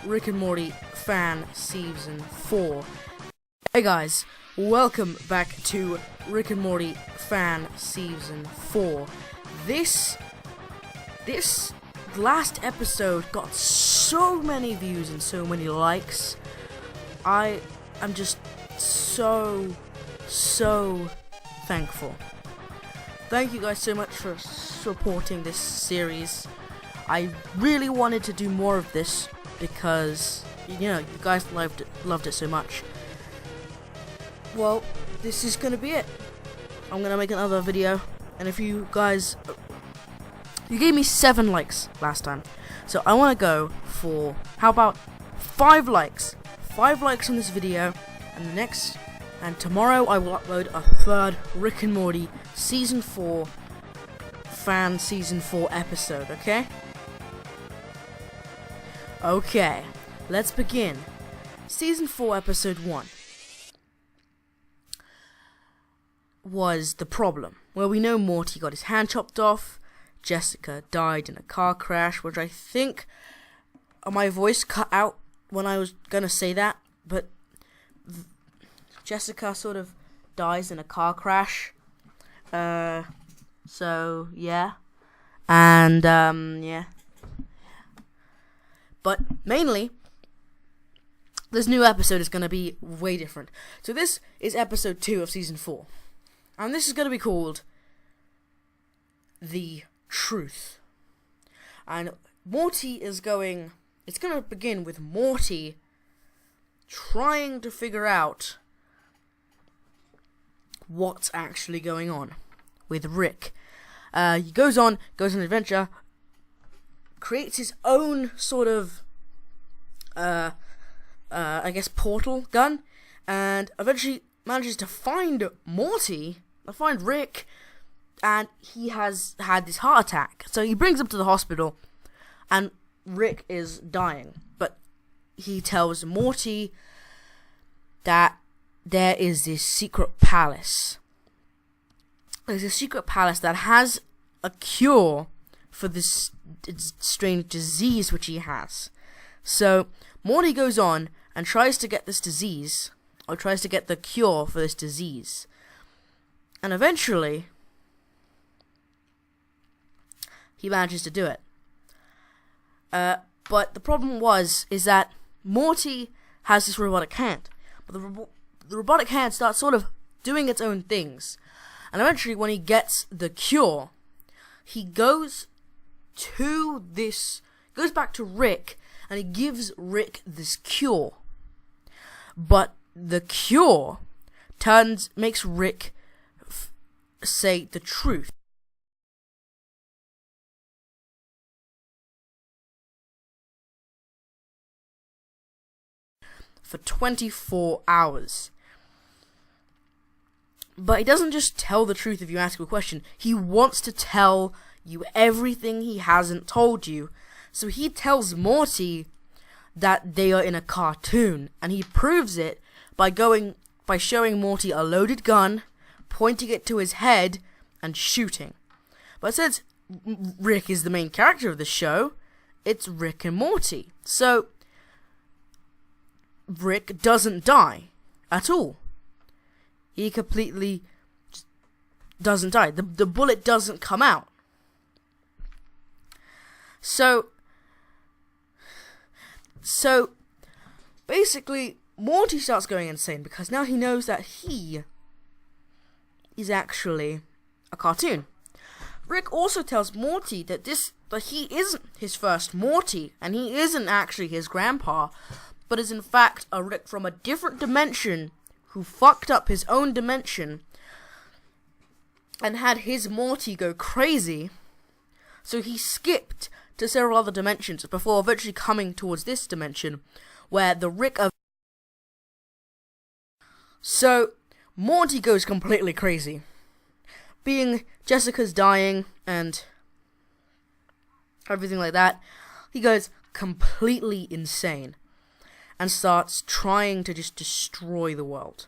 Rick and Morty Fan Season 4. Hey guys, welcome back to Rick and Morty Fan Season 4. This last episode got so many views and so many likes. I am just so thankful. Thank you guys so much for supporting this series. I really wanted to do more of this because, you know, you guys loved it so much. Well, this is gonna be it. I'm gonna make another video, and if you guys, you gave me 7 likes last time, so I want to go for, how about 5 likes? 5 likes on this video, and tomorrow I will upload a third Rick and Morty Season 4 Fan Season 4 episode, okay? Okay, let's begin. Season 4 Episode 1 was The Problem, where we know Morty got his hand chopped off, Jessica died in a car crash, which I think my voice cut out when I was gonna say that, but Jessica sort of dies in a car crash. So yeah. And yeah. But mainly this new episode is gonna be way different. So this is episode 2 of season 4. And this is gonna be called The Truth. And Morty is going, it's gonna begin with Morty trying to figure out what's actually going on with Rick. He goes on an adventure, creates his own sort of, I guess, portal gun, and eventually manages to find Rick, and he has had this heart attack. So he brings him to the hospital, and Rick is dying, but he tells Morty that there is this secret palace. There's a secret palace that has a cure for this strange disease which he has. So Morty goes on and tries to get this disease, or tries to get the cure for this disease. And eventually he manages to do it. But the problem is that Morty has this robotic hand. But the robotic hand starts sort of doing its own things. And eventually, when he gets the cure, he goes back to Rick, and he gives Rick this cure. But the cure makes Rick say the truth. For 24 hours. But he doesn't just tell the truth if you ask him a question. He wants to tell you everything he hasn't told you. So he tells Morty that they are in a cartoon, and he proves it by showing Morty a loaded gun, pointing it to his head, and shooting. But since Rick is the main character of the show, it's Rick and Morty. So Rick doesn't die at all. He completely doesn't die. The bullet doesn't come out. So basically, Morty starts going insane because now he knows that he is actually a cartoon. Rick also tells Morty that he isn't his first Morty, and he isn't actually his grandpa, but is in fact a Rick from a different dimension who fucked up his own dimension and had his Morty go crazy. So he skipped to several other dimensions before eventually coming towards this dimension where the Rick of... So Morty goes completely crazy. Being Jessica's dying and everything like that, he goes completely insane and starts trying to just destroy the world.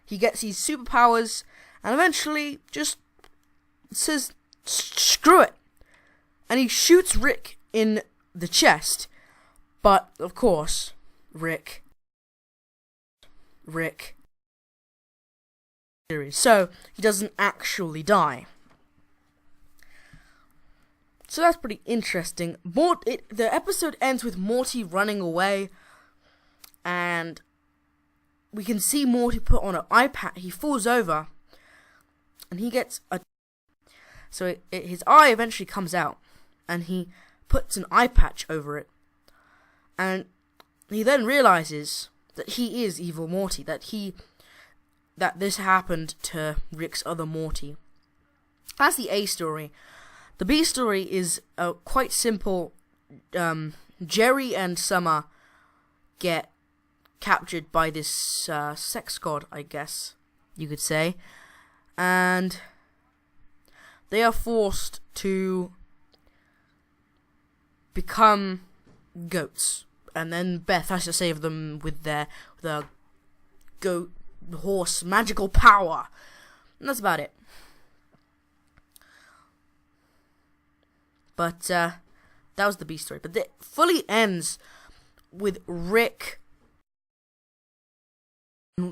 He gets these superpowers and eventually just says, screw it. And he shoots Rick in the chest, But of course, Rick. So he doesn't actually die. So that's pretty interesting. The episode ends with Morty running away, and we can see Morty put on an eye patch. He falls over, and he gets his eye eventually comes out, and he puts an eye patch over it, and he then realizes that he is evil Morty. That this happened to Rick's other Morty. That's the A story. The B story is quite simple. Jerry and Summer get captured by this sex god, I guess you could say, and they are forced to become goats. And then Beth has to save them with the goat horse magical power. And that's about it. But that was the B story. But it fully ends with Rick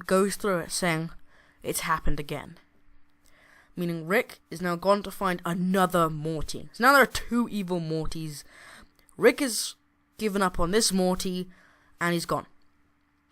goes through it saying, "It's happened again." Meaning Rick is now gone to find another Morty. So now there are two evil Mortys. Rick has given up on this Morty, and he's gone.